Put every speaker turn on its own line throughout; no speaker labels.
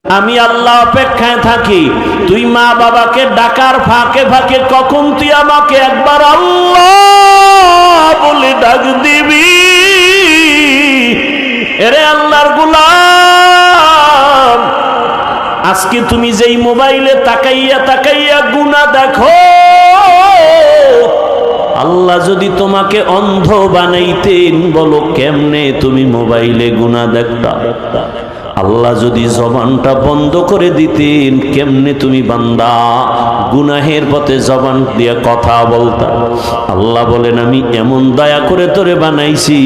আমি আল্লাহ অপেক্ষায় থাকি তুই মা বাবাকে ডাকার ফাঁকে ফাঁকে কখন তুই আমাকে একবার আল্লাহ বলে ডাক দিবি। এরে আল্লাহর গোলাম, আজকে তুমি যেই মোবাইলে তাকাইয়া তাকাইয়া গুনাহ দেখো, আল্লাহ যদি তোমাকে অন্ধ বানাইতেন, বলো কেমনে তুমি মোবাইলে গুনাহ দেখতা? আল্লাহ যদি জবানটা বন্ধ করে দিতেন, কেমনে তুমি বান্দা গুনাহের পথে জবান দিয়ে কথা বলতা? আল্লাহ বলেন আমি এমন দয়া করে তোরে বানাইছি,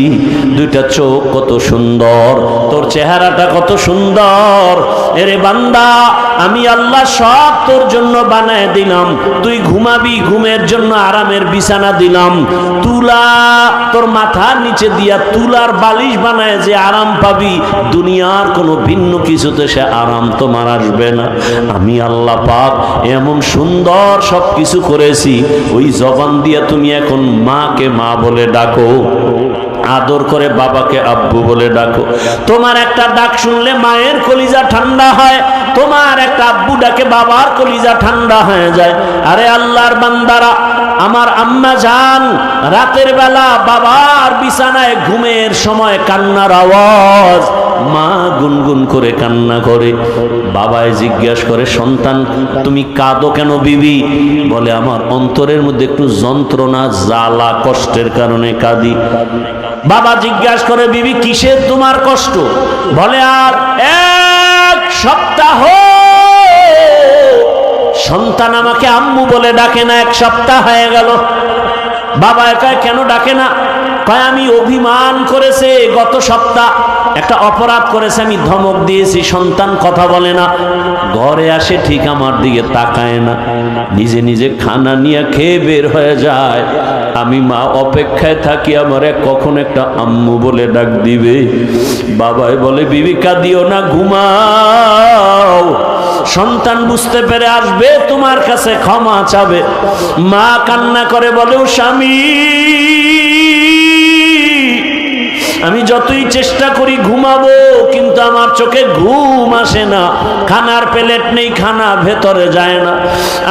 দুইটা চোখ কত সুন্দর, তোর চেহারাটা কত সুন্দর। এরে বান্দা, আমি আল্লাহ সব তোর জন্য বানায় দিলাম। তুই ঘুমাবি, ঘুমের জন্য আরামের বিছানা দিলাম। তুলা তোর মাথার নিচে দিয়া তুলার বালিশ বানায় যে আরাম পাবি, দুনিয়ার কোনো ভিন্ন কিছুতে সে আরাম তোমার আসবে না। আমি আল্লাহ পাক এমন সুন্দর সব কিছু করেছি, ওই জবান দিয়ে তুমি এখন মাকে মা বলে ডাকো, আদর করে বাবাকে আব্বু বলে ডাকো। তোমার একটা ডাক শুনলে মায়ের কলিজা ঠান্ডা হয়, তোমার একটা আব্বু ডাকে বাবার কলিজা ঠান্ডা হয়ে যায়। আরে আল্লাহর বান্দারা, আমার আম্মা জান রাতের বেলা বাবার বিছানায় ঘুমের সময় কান্নার আওয়াজ, মা গুনগুন করে কান্না করে। বাবায় জিজ্ঞাসা করে, সন্তান তুমি কাঁদো কেন বিবি? বলে আমার অন্তরের মধ্যে একটু যন্ত্রণা, জ্বালা, কষ্টের কারণে কাঁদি। বাবা জিজ্ঞাসা করে, বিবি কিসের তোমার কষ্ট? বলে আর এক সপ্তাহ সন্তান আমাকে আম্মু বলে ডাকে না, এক সপ্তাহ হয়ে গেল। বাবা কয় কেন ডাকে না? কয় আমি অভিমান করেছে, গত সপ্তাহ একটা অপরাধ করেছে, আমি ধমক দিয়েছি, সন্তান কথা বলে না। ঘরে আসে ঠিক আমার দিকে তাকায় না, নিজে নিজে খানা নিয়ে খেয়ে বের হয়ে যায়। আমি মা অপেক্ষায় থাকি আমারে কখন একটা আম্মু বলে ডাক দিবে। বাবাই বলে, বিবি কাঁদিও না, ঘুমাও। সন্তান বুঝতে পেরে আসবে, তোমার কাছে ক্ষমা চাবে। মা কান্না করে বলে, ও স্বামী, আমি যতই চেষ্টা করি ঘুমাবো, কিন্তু আমার চোখে ঘুম আসে না। খানার প্লেট নেই, খানা ভেতরে যায় না।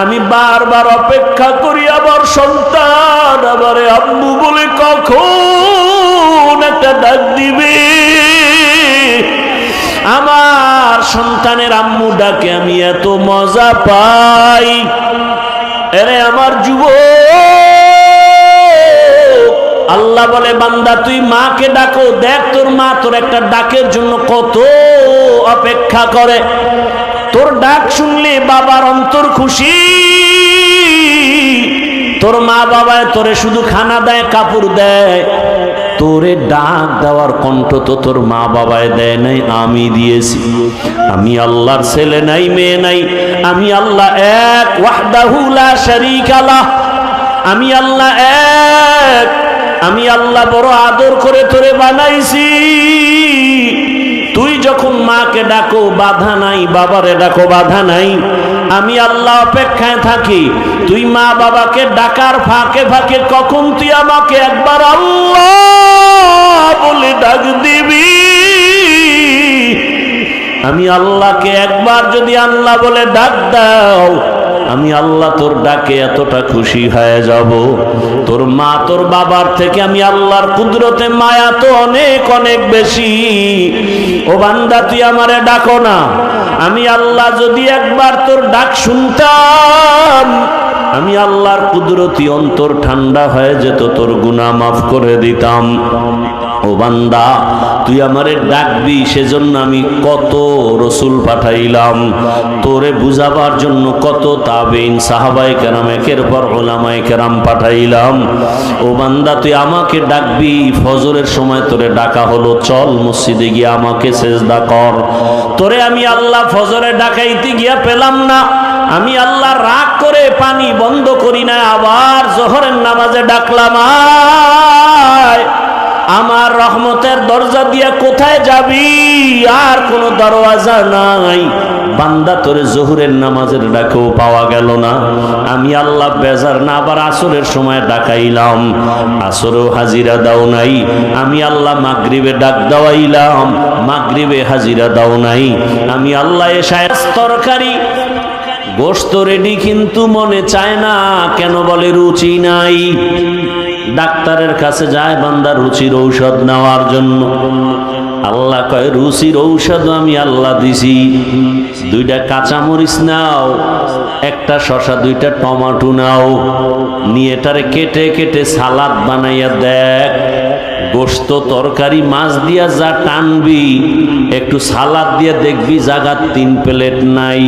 আমি বারবার অপেক্ষা করি, আবার সন্তান আবারে আম্মু বলে কখন একটা ডাক দিবে। আমার সন্তানের আম্মু ডাকে আমি এত মজা পাই। এরে আমার যুবক, আল্লাহ বলে বান্দা তুই মাকে ডাকো, দেখ তোর মা তোর একটা ডাকের জন্য কত অপেক্ষা করে। তোর ডাক শুনলে বাবার অন্তর খুশি। তোর মা বাবায় তোরে শুধু খানা দেয়, কাপড় দেয়, তোরে ডাক দেওয়ার কণ্ঠ তো তোর মা বাবায় দেয় নাই, আমি দিয়েছি। আমি আল্লাহর ছেলে নাই, মেয়ে নাই, আমি আল্লাহ এক, ওয়াহদাহু লা শারীকা লাহ। আমি আল্লাহ এক, আমি আল্লাহ বড় আদর করে তোরে বানাইছি। তুই যখন মাকে ডাকো বাধা নাই, বাবারে ডাকো বাধা নাই। আমি আল্লাহ অপেক্ষায় থাকি তুই মা বাবাকে ডাকার ফাঁকে ফাঁকে কখন তুই আমাকে একবার আল্লাহ বলে ডাক দিবি। আমি আল্লাহকে একবার যদি আল্লাহ বলে ডাক দাও, আমি আল্লাহ তোর ডাকে এতটা খুশি হয়ে যাব। তোর মা তোর বাবার থেকে আমি আল্লাহর কুদরতে মায়া তো অনেক অনেক বেশি। ও বান্দা তুই আমারে ডাকো না, আমি আল্লাহ যদি একবার তোর ডাক শুনতাম, আমি আল্লাহর কুদরতি অন্তর ঠান্ডা হয়ে যেত, তোর গুনাহ মাফ করে দিতাম। ও বান্দা তুই আমারে ডাকবি, সেজন্য আমি কত রসুল পাঠাইলাম তোরে বুঝাবার জন্য, কত তাবেইন সাহাবায়ে কেরাম একের পর উলামায়ে কেরাম পাঠাইলাম। ও বান্দা তুই আমাকে ডাকবি, ফজরের সময় তোরে ডাকা হলো, চল মসজিদে গিয়ে আমাকে সেজদা কর। তোরে আমি আল্লাহ ফজরে ডাকাইতে গিয়া পেলাম না, আমি আল্লাহ রাগ করে পানি বন্ধ করি না, আবার জোহরের নামাজে ডাকলাম, আয় আমার রহমতের দরজা দিয়া কোথায় যাবি? আর কোনো দরওয়াজা নাই। বান্দা তোরে জোহরের নামাজের ডাকেও পাওয়া গেল না। আমি আল্লাহ বেজার না আবার আসরের সময় ডাকাইলাম, আসরেও হাজিরা দাও নাই। আমি আল্লাহ মাগরিবে ডাক দাওয়াইলাম, মাগরিবে হাজিরা দাও নাই। আমি আল্লাহ এশায় তরকারি গোশত রেডি কিন্তু মনে চায় না। কেন বলে রুচি নাই। ডাক্তারের কাছে যায় বান্দা রুচির ঔষধ নেওয়ার জন্য। আল্লাহ কয় রুচির ঔষধ আমি আল্লাহ দিছি। দুইটা কাঁচামরিচ নাও, একটা শসা, দুইটা টমাটো নাও, নিয়ে এটারে কেটে কেটে সালাদ বানাইয়া দেখ। গোশত তরকারি মাছ দিয়া যা টানবি, একটু সালাদ দিয়ে দেখবি জায়গা 3 প্লেট নাই।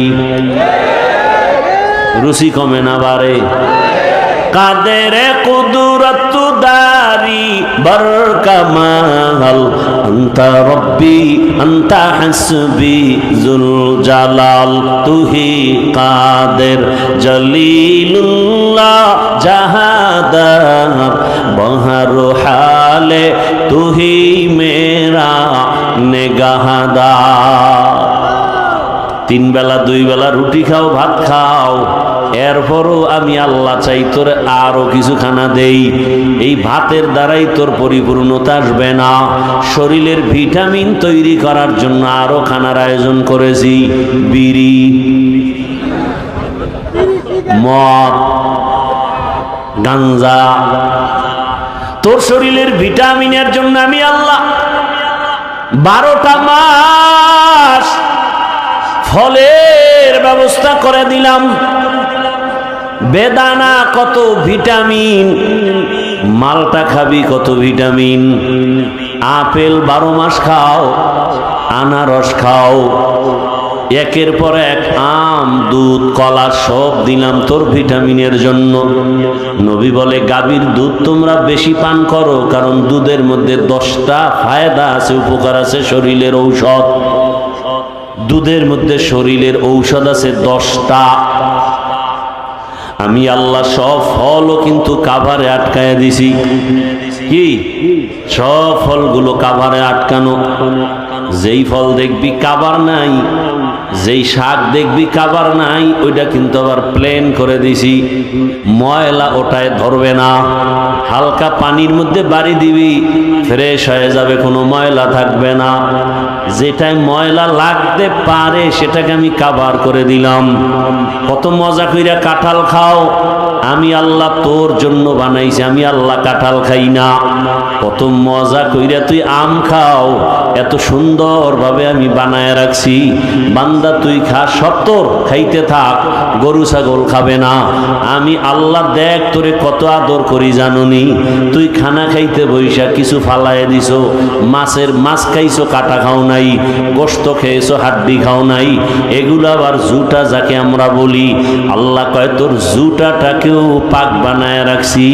রুচি কমে না বারে। কাদের কুদরত দারি বরকামাল আনতা রব্বি আনতা হাসবি জুল জালাল তুহি কাদের জলিলুল্লাহ জাহাদার বহর হালে তুহি মেরা নেগাহদার। 3 বেলা 2 বেলা রুটি খাও, ভাত খাও, এরপরও আমি আল্লাহ চাই তোর আরো কিছু খানা দেই। এই ভাতের দ্বারাই তোর পরিপূর্ণতা আসবে না। শরীরের ভিটামিন তৈরি করার জন্য আরো খানার আয়োজন করেছি। বিড়ি, মদ, গাঞ্জা, তোর শরীরের ভিটামিনের জন্য আমি আল্লাহ 12টা মাস ফলের ব্যবস্থা করে দিলাম। বেদানা কত ভিটামিন, মালটা খাবি কত ভিটামিন, আপেল 12 মাস খাও, আনারস খাও, একের পর এক আম, দুধ, কলা সব দিলাম তোর ভিটামিনের জন্য। নবী বলে গাভীর দুধ তোমরা বেশি পান করো, কারণ দুধের মধ্যে 10টা ফায়দা আছে, উপকার আছে, শরীরের ঔষধ। দুধের মধ্যে শরীরের ঔষধ আছে 10টা। আমি আল্লাহ সব ফলও কিন্তু কাভারে আটকায় দিছি। কি সব ফলগুলো কাভারে আটকানো। যেই ফল দেখবি কাভার নাই, যেই শাক দেখবি কাভার নাই, ওইটা কিন্তু আবার প্লেন করে দিছি। ময়লা ওটায় ধরবে না। হালকা পানির মধ্যে বাড়ি দিবি, ফ্রেশ হয়ে যাবে, কোনো ময়লা থাকবে না। যেটাই ময়লা লাগতে পারে সেটাকে আমি কাভার করে দিলাম। কত মজা কইরা কাঁঠাল খাও, আমি আল্লাহ তোর জন্য বানাইছি। আমি আল্লাহ কাঁঠাল খাই না। কত মজা কইরা তুই আম খাও, এত সুন্দর ভাবে আমি বানায় রাখছি। বান্দা তুই খা, সব তোর, খাইতে থাক। গরু ছাগল খাবে না। আমি আল্লাহ দেখ তোরে কত আদর করি জানুনি। তুই খানা খাইতে বইসা কিছু ফালায় দিছো, মাছ খাইছো, কাটা খাও নাই, গোশত খেয়েছো, হাড্ডি খাও নাই। এগুলো আবার জুটা যাকে আমরা বলি। আল্লাহ কয় তোর জুটাটাকেও পাক বানায় রাখছি।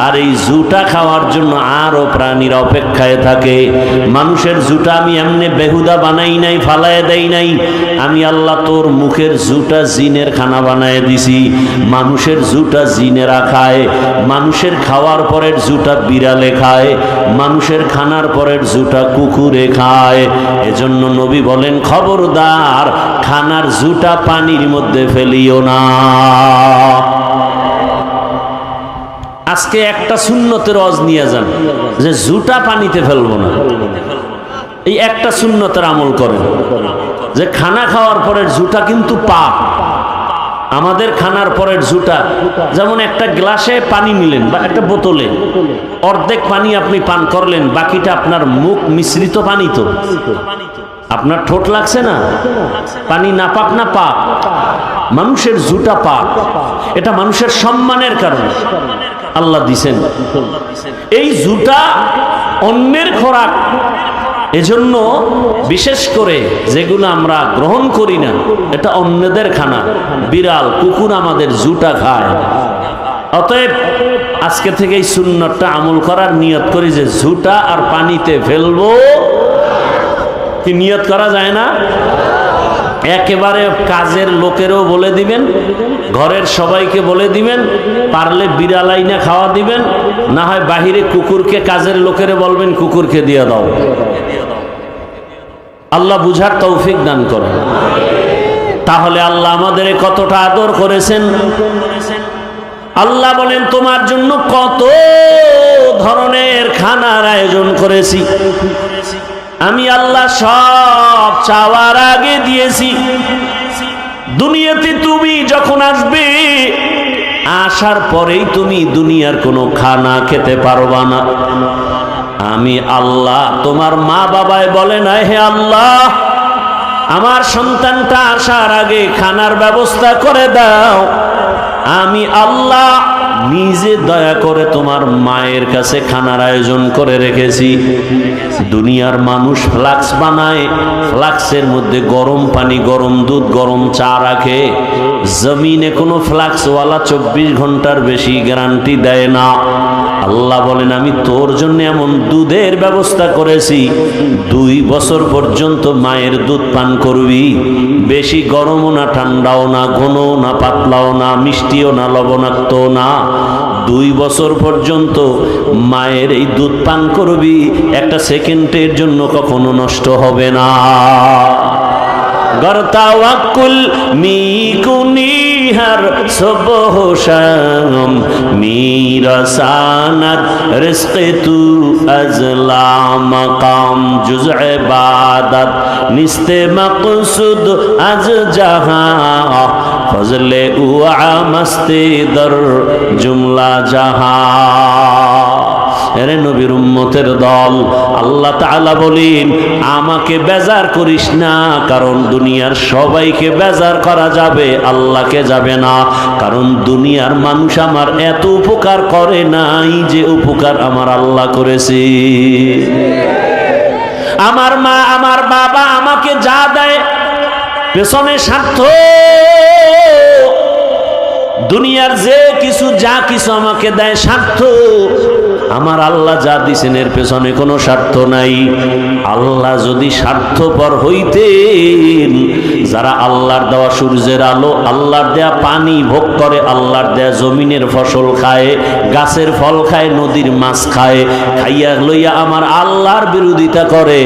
আর এই জুটা খাওয়ার জন্য আরো প্রাণীরা অপেক্ষায় থাকে। মানুষের জুটা আমি এমনি বেহুদা বানাই নাই, ফালায় দেই নাই। আমি আল্লাহ তোর মুখের জুটা জিনের খানা বানায় দিছি। মানুষের জুটা জিনেরা খায়, মানুষের খাওয়ার পরের জুটা বিড়ালে খায়, মানুষের খানার পরের জুটা কুকুরে খায়। এজন্য নবী বলেন খবরদার খানার জুটা পানির মধ্যে ফেলিও না। আজকে একটা সুন্নতের ওয়াজ নিয়ে যান যে জুটা পানিতে ফেলবো না। এই একটা সুন্নতের আমল করেন যে খানা খাওয়ার পরের জুটা কিন্তু পাপ। আমাদের খানার পরের জুটা, যেমন একটা গ্লাসে পানি নিলেন বা একটা বোতলে অর্ধেক পানি আপনি পান করলেন, বাকিটা আপনার মুখ মিশ্রিত পানি। তো আপনার ঠোঁট লাগছে না? পানি না পাক না পাক? মানুষের জুটা পাক। এটা মানুষের সম্মানের কারণে আল্লাহ দিছেন। এই জুটা অন্যের খোরাক। এজন্য বিশেষ করে যেগুলো আমরা গ্রহণ করি না, এটা অন্যদের খানা। বিড়াল, কুকুর আমাদের জুটা খায়। অতএব আজকে থেকে এই সুন্নতটা আমল করার নিয়ত করি যে জুটা আর পানিতে ফেলবো। কি নিয়ত করা যায় না? একেবারে কাজের লোকেরও বলে দিবেন, ঘরের সবাইকে বলে দিবেন, পারলে বিড়াল আইনা খাওয়া দিবেন, না হয় বাহিরে কুকুরকে কাজের লোকেরে বলবেন কুকুরকে দিয়ে দাও। আল্লাহ বুঝার তৌফিক দান করেন। তাহলে আল্লাহ আমাদের কতটা আদর করেছেন। আল্লাহ বলেন তোমার জন্য কত ধরনের খানার আয়োজন করেছি, আমি আল্লাহ সব চাওয়ার আগে দিয়েছি। দুনিয়াতে তুমি যখন আসবে, আসার পরেই তুমি দুনিয়ার কোনো খানা খেতে পারবা না। আমি আল্লাহ, তোমার মা বাবায় বলে না হে আল্লাহ আমার সন্তানটা আসার আগে খানার ব্যবস্থা করে দাও। আমি আল্লাহ নিজে দয়া করে তোমার মায়ের কাছে খানার আয়োজন করে রেখেছি। দুনিয়ার মানুষ ফ্লাক্স বানায়, ফ্লাক্সের মধ্যে গরম পানি, গরম দুধ, গরম চা রাখে। জমিনে কোনো ফ্লাক্সওয়ালা 24 ঘন্টার বেশি গ্যারান্টি দেয় না। আল্লাহ বলেন আমি তোর জন্য এমন দুধের ব্যবস্থা করেছি, 2 বছর পর্যন্ত মায়ের দুধ পান করবি। বেশি গরমও না, ঠান্ডাও না, ঘনও না, পাতলাও না, মিষ্টিও না, লবণাক্তও না। 2 বছর পর্যন্ত মায়ের এই দুধ পান করবি, একটা সেকেন্ডের জন্য কখনো নষ্ট হবে না। গরতাওয়াক্কুল মিকুনিহার সুবহ শাম মিরাসানাত রিজকে তু আজলা মাকাম জুজ ইবাদত নিস্তে মাকসুদ আজ জাহা ফজলে উআ মস্তে দর জুমলা জাহা। এরে নবীর উম্মতের দল, আল্লাহ তাআলা বলেন আমাকে বেজার করিস না, কারণ দুনিয়ার সবাইকে বেজার করা যাবে, আল্লাহকে যাবে না। কারণ দুনিয়ার মানুষ আমার এত উপকার করে নাই যে উপকার আমার আল্লাহ করেছে। আমার মা আমার বাবা আমাকে যা দেয় পেছনে স্বার্থ। দুনিয়ার যে কিছু যা কিছু আমাকে দেয় স্বার্থ। আমার আল্লাহ যা দিছেন এর পেছনে কোনো স্বার্থ নাই। আল্লাহ যদি স্বার্থপর হইতেন, যারা আল্লাহর দেওয়া সূর্যের আলো, আল্লাহর দেয়া পানি ভোগ করে, আল্লাহর দেয়া জমিনের ফসল খায়, গাছের ফল খায়, নদীর মাছ খায়, খাইয়া লইয়া আমার আল্লাহর বিরোধিতা করে,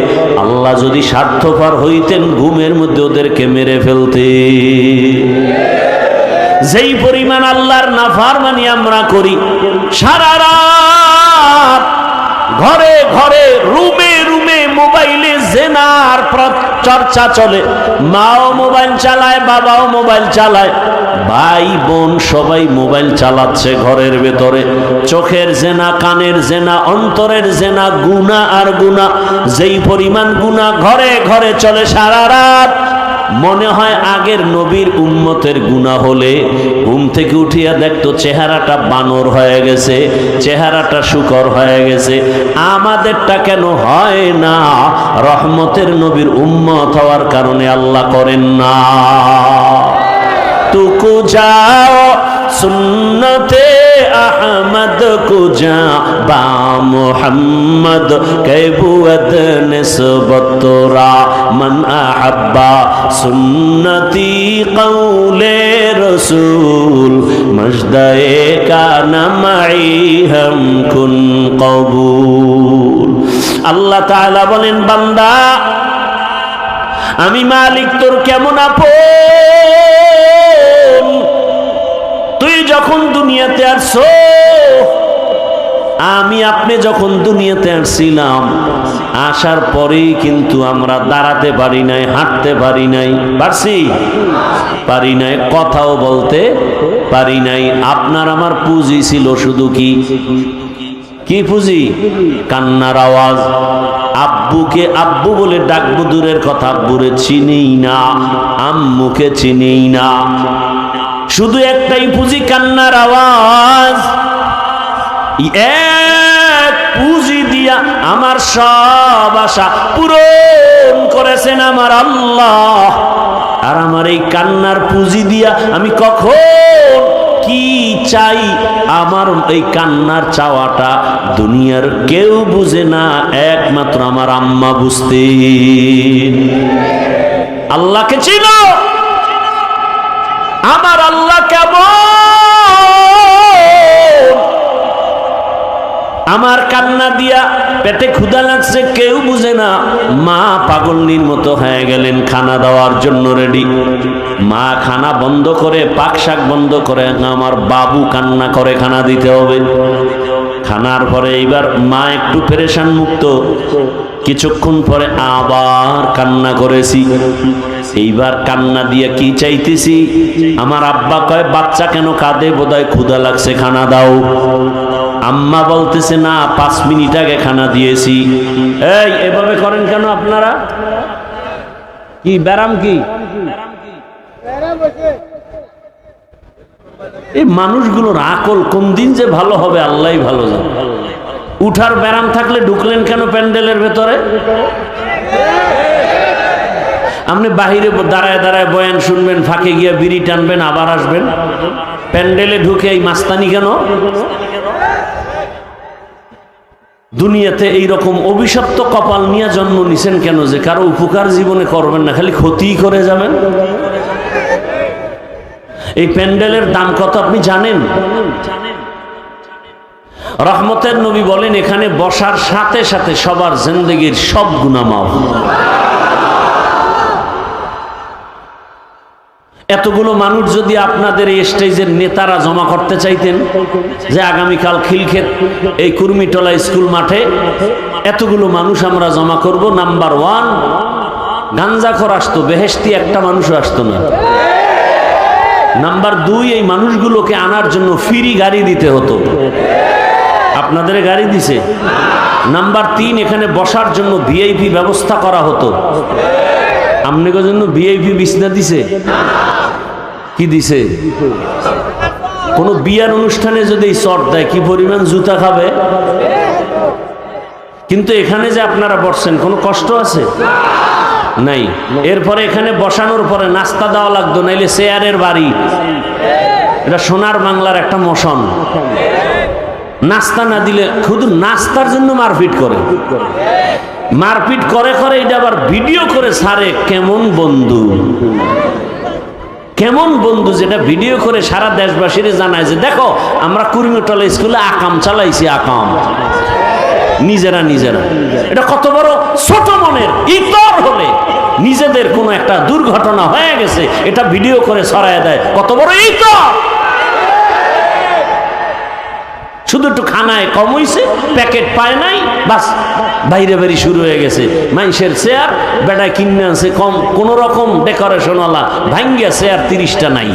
আল্লাহ যদি স্বার্থপর হইতেন ঘুমের মধ্যে ওদেরকে মেরে ফেলতেন। যেই পরিমাণ আল্লাহর নাফরমানি আমরা করি, সারা রাত ঘরে ঘরে রুমে রুমে মোবাইলে জেনার চর্চা চলে। মাও মোবাইল চালায়, বাবাও মোবাইল চালায়, ভাই বোন সবাই মোবাইল চালাচ্ছে ঘরের ভেতরে। চোখের জেনা, কানের জেনা, অন্তরের জেনা, গুনাহ আর গুনাহ। যেই পরিমাণ গুনাহ ঘরে ঘরে চলে সারা রাত, মনে হয় আগের নবীর উম্মতের গুনাহ হলে ঘুম থেকে উঠিয়া দেখতো চেহারাটা বানর হয়ে গেছে, চেহারাটা শুকর হয়ে গেছে। আমাদেরটা কেন হয় না? রহমতের নবীর উম্মত হওয়ার কারণে আল্লাহ করেন না। তুকু যাও সুন্নতে আহমদ কুজা বা মুহাম্মদ কেবুয়ত নিসবতরা মান আহাব্বা সুন্নতি কৌলে রসুল মজদায়ে কানা মাই হাম কুন কবুল। আল্লাহ তাআলা বলেন বান্দা আমি মালিক তোর কেমন আপন। তুই যখন দুনিয়াতে আসছো, আমি আপনি যখন দুনিয়াতে আসছিলাম, আসার পরেই কিন্তু আমরা দাঁড়াতে পারি নাই, হাঁটতে পারি নাই, পারছি? পারি নাই, কথাও বলতে পারি নাই। আপনার আমার পুঁজি ছিল শুধু কি কি পুঁজি? কান্নার আওয়াজ। আব্বুকে আব্বু বলে ডাকবো দূরের কথা, আব্বুরে চিনিই না, আম্মুকে চিনিই না। শুধু একটাই পুঁজি, কান্নার আওয়াজ। এক পুঁজি দিয়া আমার সব আশা পূরণ করেছেন আমার আল্লাহ। আর আমার এই কান্নার পুঁজি দিয়া আমি কখন কি চাই, আমার এই কান্নার চাওয়াটা দুনিয়ার কেউ বুঝে না, একমাত্র আমার আম্মা বুঝতেন। আল্লাহকে চিনো, আমার আল্লাহ কেমন, আমার কান্না দিয়া পেটে ক্ষুধা লাগছে কেউ বুঝে না, মা পাগলনির মতো হয়ে গেলেন খানা দেওয়ার জন্য রেডি। মা খানা বন্ধ করে, পাক শাক বন্ধ করে, আমার বাবু কান্না করে খানা দিতে হবে। খানার পরে এইবার মা একটু পেরেশান মুক্ত, কিছুক্ষণ পরে আবার কান্না করেছি। এইবার কান্না দিয়ে কি চাইতেছি, আমার আব্বা কয় বাচ্চা কেন কাঁদে, বোধহয় ক্ষুধা লাগছে খানা দাও। আম্মা বলতেছে না 5 মিনিট আগে খানা দিয়েছি। এই এভাবে করেন কেন আপনারা? কি ব্যারাম, কি এই মানুষগুলোর আকল কোন দিন যে ভালো হবে আল্লাহই ভালো জানে। উঠার ব্যারাম থাকলে ঢুকলেন কেন প্যান্ডেলের ভেতরে? আপনি বাহিরে দাঁড়ায় দাঁড়ায় বয়ান শুনবেন, ফাঁকে গিয়ে বিড়ি টানবেন, আবার আসবেন। প্যান্ডেলে ঢুকে এই মাস্তানি কেন? দুনিয়াতে এইরকম অভিশপ্ত কপাল নিয়ে জন্ম নিছেন কেন যে কারো উপকার জীবনে করবেন না, খালি ক্ষতিই করে যাবেন? এই প্যান্ডেলের দাম কত আপনি জানেন? রহমতের নবী বলেন এখানে বসার সাথে সাথে সবার জিন্দেগির সব গুনাহ মাফ। এতগুলো মানুষ যদি আপনাদের এই স্টেজের নেতারা জমা করতে চাইতেন যে আগামীকাল খিলক্ষেত এই কুর্মিটলা স্কুল মাঠে এতগুলো মানুষ আমরা জমা করব, নাম্বার 1 গাঞ্জাখোর আসতো, বেহেশতি একটা মানুষও আসতো না। নাম্বার 2 এই মানুষগুলোকে আনার জন্য ফ্রি গাড়ি দিতে হতো। আপনাদের গাড়ি দিছে? নাম্বার 3 এখানে বসার জন্য ভিআইপি ব্যবস্থা করা হতো। আপনাদের জন্য ভিআইপি বিছনা দিছে? কি দিছে? কোন বিয়ার অনুষ্ঠানে যদি চট দেয় কি পরিমাণ জুতা খাবে। কিন্তু এখানে যে আপনারা বসছেন কোনো কষ্ট আছে? নাই। এরপরে এখানে বসানোর পরে নাস্তা দেওয়া লাগতো, নাইলে চেয়ারের বাড়ি। এটা সোনার বাংলার একটা মোশন। নাস্তা না দিলে শুধু নাস্তার জন্য মারপিট করে, মারপিট করে করে এটা আবার ভিডিও করে ছাড়ে। কেমন বন্ধু, কেমন বন্ধু, যেটা ভিডিও করে সারা দেশবাসীর জানায় যে দেখো আমরা কুর্মিটলা স্কুলে আকাম চালাইছি, আকাম নিজেরা নিজেরা। এটা কত বড় ছোট মনের ইতর হলে নিজেদের কোনো একটা দুর্ঘটনা হয়ে গেছে এটা ভিডিও করে ছড়ায় দেয়, কত বড় ইতর। শুধু একটু খানায় কম হইছে, প্যাকেট পায় নাই, বাস বাইরে বাড়ি শুরু হয়ে গেছে। মানুষের চেয়ার বেটায় কিনে আনছে কম কোন রকম ডেকোরেশন ওয়ালা, ভাঙ্গিয়া চেয়ার 30টা নাই।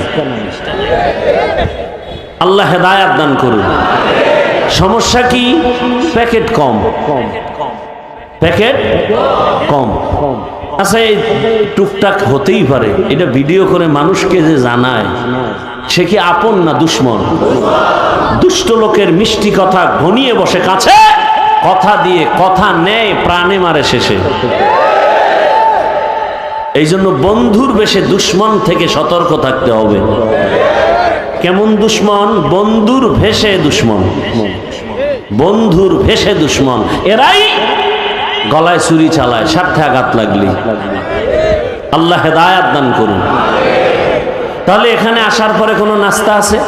আল্লাহ হেদায়াত দান করুন। সমস্যা কি? প্যাকেট কম, প্যাকেট কম। আচ্ছা এই টুকটাক হতেই পারে, এটা ভিডিও করে মানুষকে যে জানায় সে কি আপন না দুশ্মন? দুষ্ট লোকের মিষ্টি কথা ঘনিয়ে বসে কাছে, কথা দিয়ে কথা নেয়, প্রাণে মারে শেষে। এই জন্য বন্ধুর বেশে দুশ্মন থেকে সতর্ক থাকতে হবে। কেমন দুশ্মন? বন্ধুর ভেসে দুশ্মন, বন্ধুর ভেসে দুশ্মন। এরাই গলায় ছুরি চালায় স্বার্থে আঘাত লাগলি। আল্লাহ হেদায়াত দান করুন। তাহলে এখানে আসার পরে কোনো নাস্তা আছে?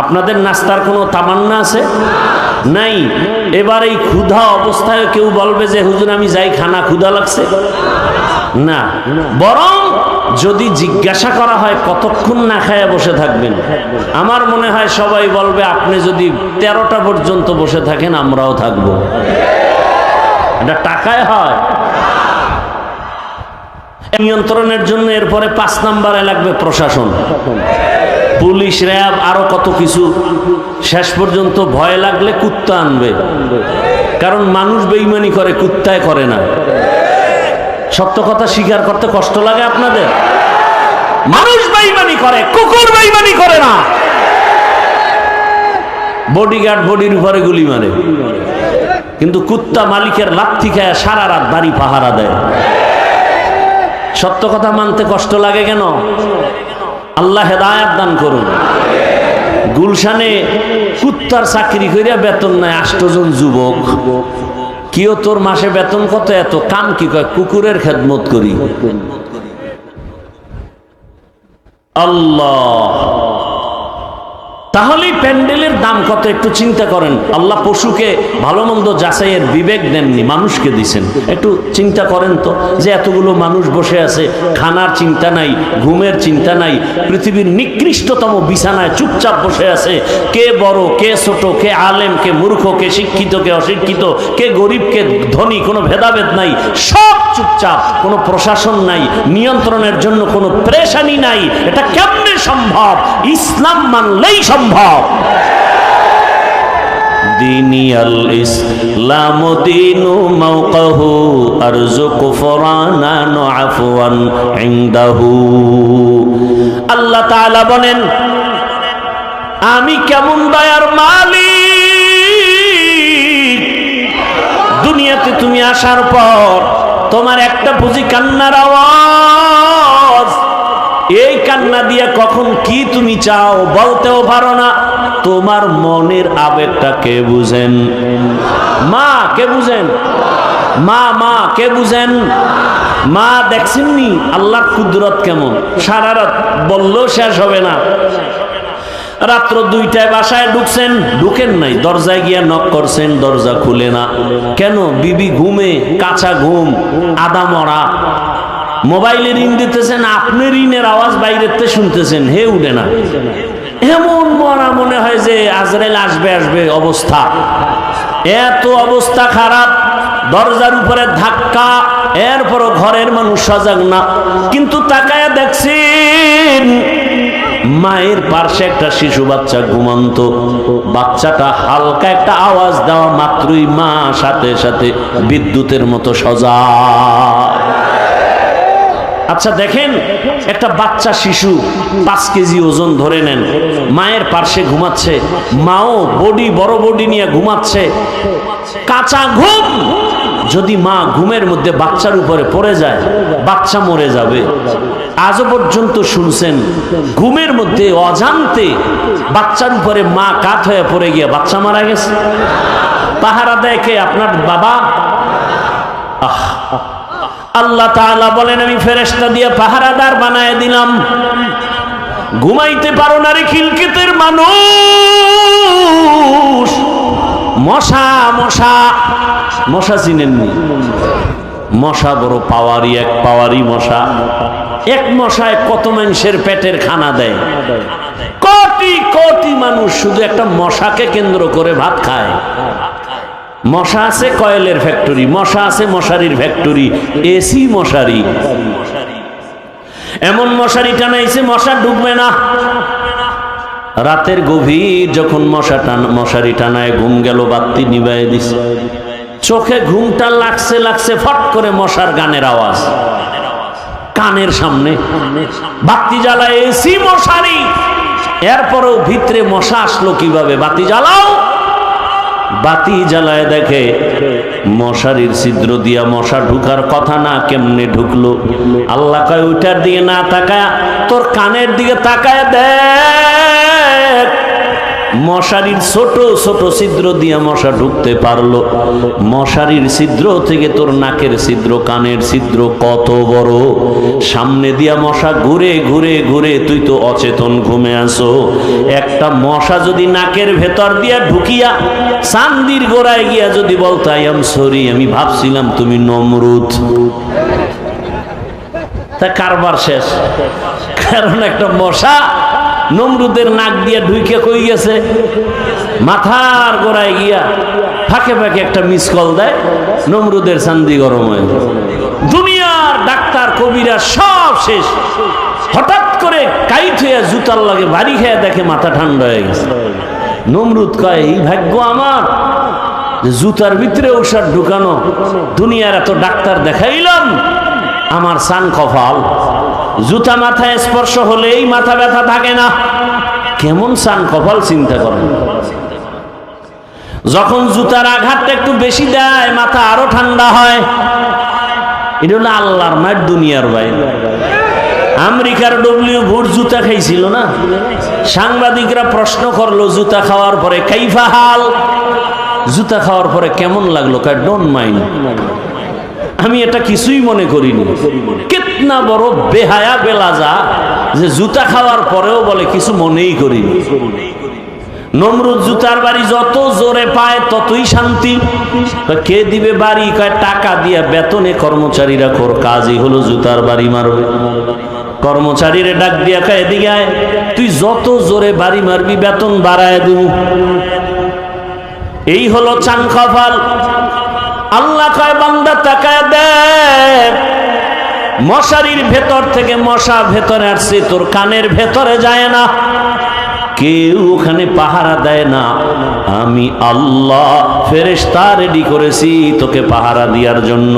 আপনাদের নাস্তার কোনো তামান্না আছে? নাই। এবার এই ক্ষুধা অবস্থায় কেউ বলবে যে হুজুর আমি যাই, খানা ক্ষুধা লাগছে না। বরং যদি জিজ্ঞাসা করা হয় কতক্ষণ না খায় বসে থাকবেন, আমার মনে হয় সবাই বলবে আপনি যদি 13টা পর্যন্ত বসে থাকেন আমরাও থাকবো। এটা টাকায় হয়। নিয়ন্ত্রণের জন্য এরপরে 5 নম্বরে লাগবে প্রশাসন, পুলিশ, র্যাব, আরো কত কিছু। শেষ পর্যন্ত ভয় লাগলে কুত্তা আনবে, কারণ মানুষ বেঈমানি করে, কুত্তায় করে না। সত্য কথা স্বীকার করতে কষ্ট লাগে আপনাদের? মানুষ বেঈমানি করে, কুকুর বেঈমানি করে না। বডিগার্ড বডির উপরে গুলি মারে, কিন্তু কুত্তা মালিকের লাথি খায় সারা রাত বাড়ি পাহারা দেয়। সত্য কথা মানতে কষ্ট লাগে কেন? আল্লাহ হেদায়াত দান করুন। গুলশানে কুত্তার চাকরি করিয়া বেতন নাই 8 জন যুবক। কিও তোর মাসে বেতন কত? এত। কাম কি? কয় কুকুরের খেদমত করি। আল্লাহ, তাহলে প্যান্ডেলের দাম কত একটু চিন্তা করেন। আল্লাহ পশুকে ভালো মন্দ যাচাইয়ের বিবেক দেননি, মানুষকে দিছেন। একটু চিন্তা করেন তো, যে এতগুলো মানুষ বসে আছে, খানার চিন্তা নাই, ঘুমের চিন্তা নাই, পৃথিবীর নিকৃষ্টতম বিছানায় চুপচাপ বসে আছে। কে বড়, কে ছোট, কে আলেম, কে মূর্খ, কে শিক্ষিত, কে অশিক্ষিত, কে গরিব, কে ধনী, কোনো ভেদাভেদ নাই, সব চুপচাপ, কোনো প্রশাসন নাই, নিয়ন্ত্রণের জন্য কোনো প্রেশানি নাই। এটা কেমনে সম্ভব? ইসলাম মানলেই সম্ভব। ديني الإسلام دين موقه أرزق فرانا عفوا عنده আল্লাহ তাআলা বলেন, আমি কেমন দয়ার মালিক। দুনিয়াতে তুমি আসার পর তোমার একটা বুঝি কান্নার আওয়াজ, এই কান্না দিয়ে কখন কি তুমি চাও বলতেও পারো না। তোমার মনের আবেগটা কে বুঝেন? মা। কে বুঝেন? মা। মা কে বুঝেন? মা। দেখছেননি আল্লাহর কুদরত কেমন? সারা রাত বললেও শেষ হবে না। রাত্র 2টায় বাসায় ঢুকছেন, ঢুকেন নাই, দরজায় গিয়া নক করছেন, দরজা খুলে না। কেন? বিবি ঘুমে, কাঁচা ঘুম, আদা মরা। মোবাইলে রিং দিতেছেন, আপনি রিনের আওয়াজ বাইরেতে শুনতেছেন, হে উঠে না। এমন মরা মনে হয় যে আজরাইল আসবে আসবে অবস্থা। এত অবস্থা খারাপ, দরজার উপরে ধাক্কা, এরপরও ঘরের মানুষ সজাগ না। কিন্তু তাকায়া দেখছেন মায়ের পাশে একটা শিশু বাচ্চা ঘুমন্ত। বাচ্চাটা হালকা একটা আওয়াজ দেওয়া মাত্রই মা সাথে সাথে বিদ্যুতের মতো সজাগ। আচ্ছা দেখেন, একটা বাচ্চা শিশু 5 কেজি ওজন ধরে নেন, মায়ের পার্শ্বে ঘুমাচ্ছে, মাও বডি বড় বডি নিয়ে ঘুমাচ্ছে, কাঁচা ঘুম। যদি মা ঘুমের মধ্যে বাচ্চার উপরে পড়ে যায়, বাচ্চা মরে যাবে। আজও পর্যন্ত শুনছেন ঘুমের মধ্যে অজান্তে বাচ্চার উপরে মা কাত হয়ে পড়ে গিয়ে বাচ্চা মারা গেছে? পাহারা দেয় কে? আপনার বাবা। আল্লাহ তাআলা বলেন, আমি ফেরেশতা দিয়ে পাহারাদার বানায় দিলাম। ঘুমাইতে পারো না রে খিলকিতের মানুষ। মশা মশা মশা চিনেননি? মশা বড় পাওয়ারি, এক পাওয়ারি মশা। এক মশায় কত মানুষের পেটের খানা দেয়। কোটি কোটি মানুষ শুধু একটা মশাকে কেন্দ্র করে ভাত খায়। মশা আছে কয়েলের ফ্যাক্টরি, মশা আছে মশারির ফ্যাক্টরি, এসি মশারি। এমন মশারি টানাইছে মশা ঢুকবে না। রাতের গভীর যখন মশারি টানায় ঘুম গেল, বাতি নিভাইয়ে দিছে, চোখে ঘুমটা লাগছে লাগছে, ফট করে মশার গানের আওয়াজ কানের সামনে, বাতি জ্বালায়, এসি মশারি। এরপরেও ভিতরে মশা আসলো কিভাবে? বাতি জ্বালাও। বাতি জ্বালায় দেখে মশারির ছিদ্র দিয়া মশা ঢুকার কথা না, কেমনে ঢুকলো? আল্লাহ কয়, ওইটার দিকে না তাকায় তোর কানের দিকে তাকায় দেখ। মশারির ছোট ছোট ছিদ্র দিয়া মশা ঢুকতে পারলো। মশারির ছিদ্র থেকে তোর নাকের ছিদ্র, কানের ছিদ্র কত বড়। সামনে দিয়া মশা ঘুরে ঘুরে ঘুরে, তুই তো অচেতন ঘুমে আসো। একটা মশা যদি নাকের ভেতর দিয়া ঢুকিয়া চান্দির গোড়ায় গিয়া যদি বলতো, আই এম সরি, আমি ভাবছিলাম তুমি নমরুদ, তা কারবার শেষ। কারণ একটা মশা নমরুদের নাক দিয়া ঢুকে কই গেছে? মাথার গোড়ায় গিয়া ফাঁকে ফাঁকে একটা মিস কল দেয়, নমরুদের চান্দি গরম হয়। দুনিয়ার ডাক্তার কবিরা সব শেষ। হঠাৎ করে কাইট হইয়া জুতার লাগে বাড়ি খেয়ে দেখে মাথা ঠান্ডা হয়ে গেছে। নমরুদ কয়, এই ভাগ্য আমার জুতার ভিতরে ঔষধ ঢুকানো। দুনিয়ার এত ডাক্তার দেখাইলাম, আমার সান কপাল। জুতা মাথায় স্পর্শ হলেই মাথা ব্যথা থাকে না। কেমন সান কপাল চিন্তা করেন। যখন জুতার আঘাতটা একটু বেশি দেয়, মাথা আরো ঠান্ডা হয়। এটা হলো আল্লাহর মায়ের, দুনিয়ার বাইরে। আমেরিকার ডব্লিউ বুশ জুতা খাইছিল না? সাংবাদিকরা প্রশ্ন করলো জুতা খাওয়ার পরে, কাইফা হাল, জুতা খাওয়ার পরে কেমন লাগলো? কয়, ডোন্ট মাইন্ড, আমি এটা কিছুই মনে করিনি। কিতনা বড় বেহায়া বেলাজা। যে জুতা খাওয়ার পরেও বলে কিছু মনেই করিনি। নমরুদ জুতার বাড়ি যত জোরে পায় ততই শান্তি। কে দিবে বাড়ি? কয় টাকা দিয়া বেতনে কর্মচারীরা খোর, কাজই হলো জুতার বাড়ি মারবে। কর্মচারীরে ডাক দিয়া কয় এদিকে আয়, তুই যত জোরে বাড়ি মারবি বেতন বাড়ায় দিব। এই হলো চান কপাল। আল্লাহ কয় বান্দা তাকায় দেখ, মশারির ভেতর থেকে মশা ভেতরে আসছে, তোর কানের ভেতরে যায় না, কেউ ওখানে পাহারা দেয় না। আমি আল্লাহ ফেরেশতা রেডি করেছি তোকে পাহারা দেওয়ার জন্য।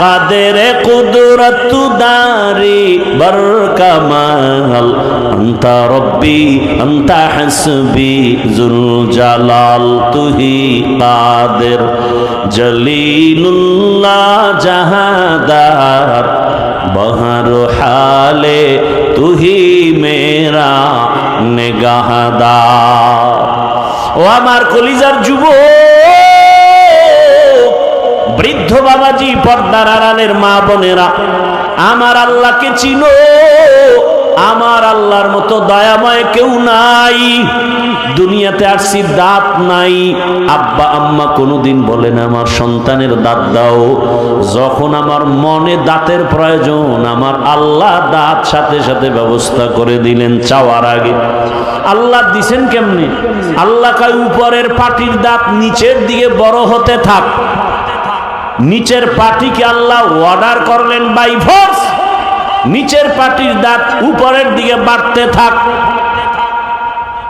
কাদের কুদরত দারি বরকামাল আনতা রব্বি আনতা হাসবি জুল জালাল তুহি কাদের জলিলুল্লাহ জাহাদার বহর হালে তুহি মেরা নেগাহদার। ও আমার কলিজার যুবক, বৃদ্ধ বাবাজি, পর্দার আড়ালের মা বোনেরা, আমার আল্লাহকে চিনো। আমার আল্লাহর মতো দয়াময় কেউ নাই। দুনিয়াতে আসছি, দাঁত নাই। আব্বা আম্মা কোনোদিন বলে না আমার সন্তানের দাঁত দাও। যখন আমার মনে দাঁতের প্রয়োজন, আমার আল্লাহ দাঁত সাথে সাথে ব্যবস্থা করে দিলেন চাওয়ার আগে। আল্লাহ দিছেন কেমনে? আল্লাহ কয় উপরের পাটির দাঁত নিচের দিকে বড় হতে থাক। নিচের পাটিকে আল্লাহ অর্ডার করলেন বাই ফোর্স, নিচের পাটির দাঁত উপরের দিকে বাড়তে থাক।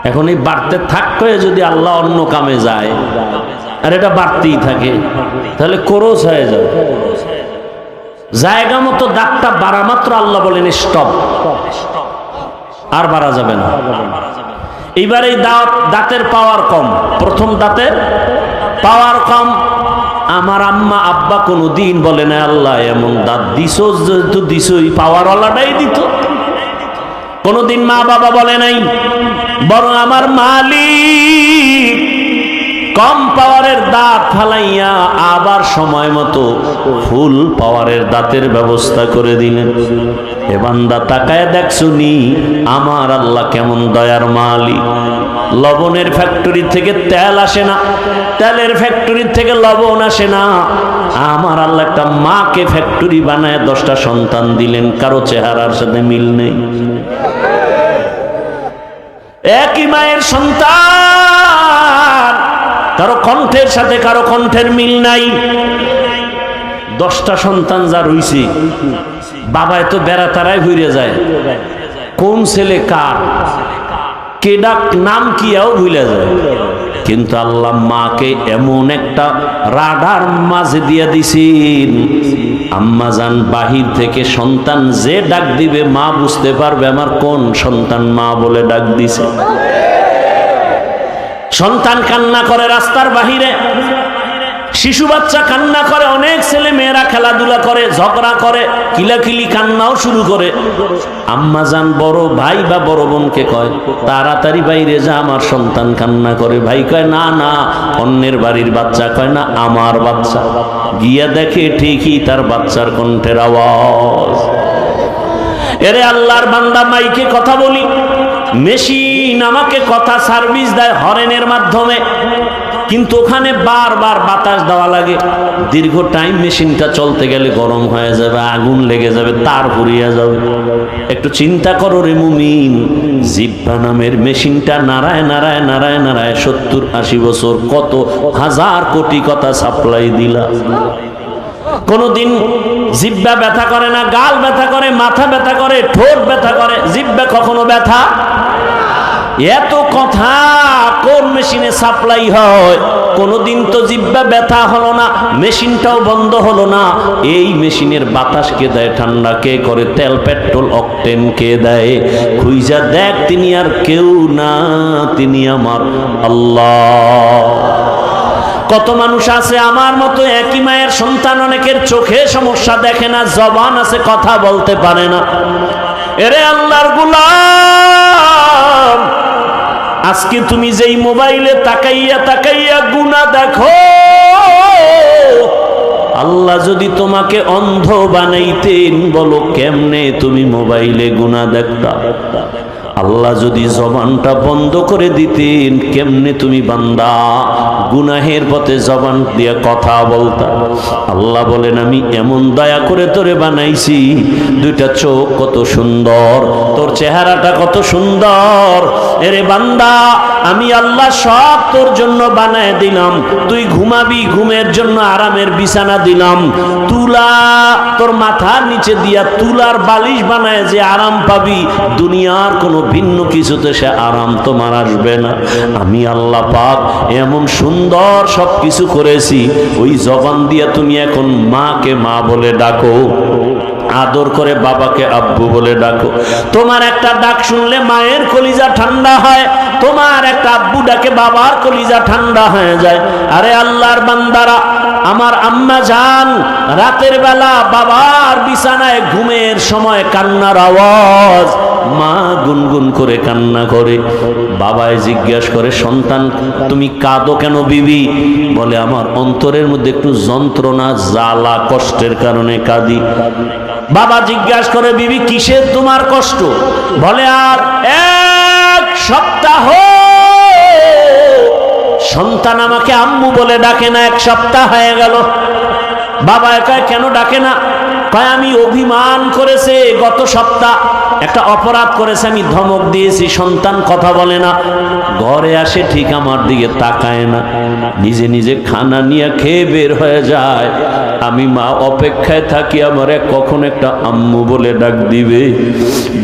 এখন এই বাড়তে থাক হয়ে যদি আল্লাহ অন্য কামে যায় আর এটা বাড়তেই থাকে, তাহলে ক্রোশ হয়ে যাবে। জায়গা মতো দাঁতটা বাড়া মাত্র আল্লাহ বলেন স্টপ, আর বাড়া যাবে না। এইবার এই দাঁতের পাওয়ার কম, প্রথম দাঁতের পাওয়ার কম। আমার আম্মা আব্বা কোনোদিন বলে না আল্লাহ এমন দাঁত দিছো, যেহেতু দিছোই পাওয়ারওয়ালাটাই দিত। কোনোদিন মা বাবা বলে নাই, বরং আমার মালিক কম পাওয়ারের দাঁত ফালাইয়া আবার সময় মতো ফুল পাওয়ারের দাঁতের ব্যবস্থা করে দিলেন। এ বান্দা তাকায় দেখছুনি আমার আল্লাহ কেমন দয়ার মালিক। লবণের ফ্যাক্টরি থেকে তেল আসে না, তেলের ফ্যাক্টরি থেকে লবণ আসে না। আমার আল্লাহ একটা মাকে ফ্যাক্টরি বানায় 10টা সন্তান দিলেন, কারো চেহারার সাথে মিল নেই। একই মায়ের সন্তান, কারো কণ্ঠের সাথে কারো কণ্ঠের মিল নাই। 10টা সন্তান যা রইছে, বাবায় তো বেড়া তারাই ঘুরে যায়, কোন ছেলে কার, কে ডাক নাম কি এও ভুলে যায়। কিন্তু আল্লাহ মাকে এমন একটা রাডার মাঝে দিয়ে দিছেন, আম্মা জান বাহির থেকে সন্তান যে ডাক দিবে মা বুঝতে পারবে আমার কোন সন্তান মা বলে ডাক দিছে। সন্তান কান্না করে রাস্তার বাহিরে, শিশু বাচ্চা কান্না করে, অনেক ছেলে মেয়েরা খেলাধুলা করে, ঝগড়া করে, কিলাকিলি কান্নাও শুরু করে। আম্মা জান বড় ভাই বা বড় বোনকে কয় তাড়াতাড়ি বাইরে যা, আমার সন্তান কান্না করে। ভাই কয় না না, অন্যের বাড়ির বাচ্চা। কয় না, আমার বাচ্চা। গিয়া দেখে ঠিকই তার বাচ্চার কণ্ঠের আওয়াজ। এরে আল্লাহর বান্দা, মাইকে কথা বলি, মেশিন আমাকে কথা সার্ভিস দেয় হরেনের মাধ্যমে, কিন্তু ওখানে বারবার বাতাস দেওয়া লাগে। দীর্ঘ টাইম মেশিনটা চলতে গেলে গরম হয়ে যাবে, আগুন লেগে যাবে, তার পুড়িয়ে যাবে। একটু চিন্তা করো রে মুমিন, জিহ্বা নামের মেশিনটা নাড়ায় নাড়ায় নাড়ায় নাড়ায় 70-80 বছর কত হাজার কোটি কথা সাপ্লাই দিলা। কোনদিন জিহ্বা ব্যথা করে না? গাল ব্যথা করে, মাথা ব্যথা করে, ঠোঁট ব্যথা করে, জিহ্বা কখনো ব্যথা? এত কথা কোন মেশিনে সাপ্লাই হয়? কোনদিন তো জিহ্বা ব্যথা হলো না, মেশিনটাও বন্ধ হলো না। এই মেশিনের বাতাস কে দেয়, ঠান্ডা কে করে, তেল পেট্রোল অকটেন কে দেয়? খুঁজা দেখ, তিনি আর কেউ না, তিনি আমার আল্লাহ। কত মানুষ আছে আমার মতো একই মায়ের সন্তান, অনেকের চোখে সমস্যা, দেখে না, জবান আছে কথা বলতে পারে না। এরে আল্লাহর গোলাম, আজকে তুমি যেই মোবাইলে তাকাইয়া তাকাইয়া গুনাহ দেখো, আল্লাহ যদি তোমাকে অন্ধ বানাইতেন, বলো কেমনে তুমি মোবাইলে গুনাহ দেখতা? আল্লাহ যদি জবানটা বন্ধ করে দিতেন, কেমনে তুমি বান্দা গুনাহের পথে জবান দিয়ে কথা বলতা? আল্লাহ বলেন, আমি এমন দয়া করে তোরে বানাইছি, দুইটা চোখ কত সুন্দর, তোর চেহারাটা কত সুন্দর। এরে বান্দা, আমি আল্লাহ সব তোর জন্য বানায় দিলাম। তুই ঘুমাবি, ঘুমের জন্য আরামের বিছানা দিলাম। তুলা তোর মাথার নিচে দিয়া তুলার বালিশ বানায় যে আরাম পাবি, দুনিয়ার কোনো ভিন্ন কিছুতে সে আরাম তোমার আসবে না। আমি আল্লাহ পাক এমন সুন্দর সব কিছু করেছি, ওই জবান দিয়া তুমি এখন মাকে মা বলে ডাকো, আদর করে বাবাকে আব্বু বলে ডাকো। তোমার একটা ডাক শুনলে মায়ের কলিজা ঠান্ডা হয়, তোমার একটা আব্বু ডাকে বাবার কলিজা ঠান্ডা হয়ে যায়। আরে আল্লাহর বান্দারা, আমার আম্মা জান রাতের বেলা বাবার বিছানায় ঘুমের সময় কান্নার আওয়াজ, মা গুনগুন করে কান্না করে। বাবায় জিজ্ঞাসা করে, সন্তান তুমি কাঁদো কেন বিবি? বলে, আমার অন্তরের মধ্যে একটু যন্ত্রণা, জ্বালা, কষ্টের কারণে কাঁদি। বাবা জিজ্ঞাসা করে, বিবি কিসের তোমার কষ্ট? বলে, আর এক সপ্তাহ সন্তান আমাকে আম্মু বলে ডাকে না, এক সপ্তাহ হয়ে গেল। বাবা কয়, কেন ডাকে না? কয়, আমি অভিমান করেছে গত সপ্তাহ, একটা অপরাধ করেছে, আমি ধমক দিয়েছি, সন্তান কথা বলে না। ঘরে আসে ঠিক আমার দিকে তাকায় না, নিজে নিজে খানা নিয়ে খেয়ে বের হয়ে যায়। আমি মা অপেক্ষায় থাকি আমারে কখন একটা আম্মু বলে ডাক দিবে।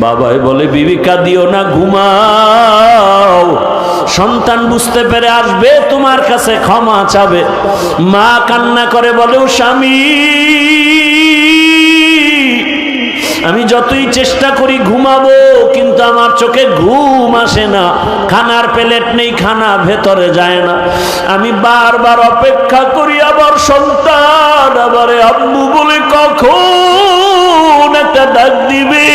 বাবাই বলে, বিবি কাঁদিও না, ঘুমাও। সন্তান বুঝতে পেরে আসবে, তোমার কাছে ক্ষমা চাবে। মা কান্না করে বলে, ও স্বামী, আমি যতই চেষ্টা করি ঘুমাবো, কিন্তু আমার চোখে ঘুম আসে না। খানার প্লেট নেই, খানা ভেতরে যায় না। আমি বারবার অপেক্ষা করি, আবার সন্তান আবার আম্মু বলে কখন একটা ডাক দিবে।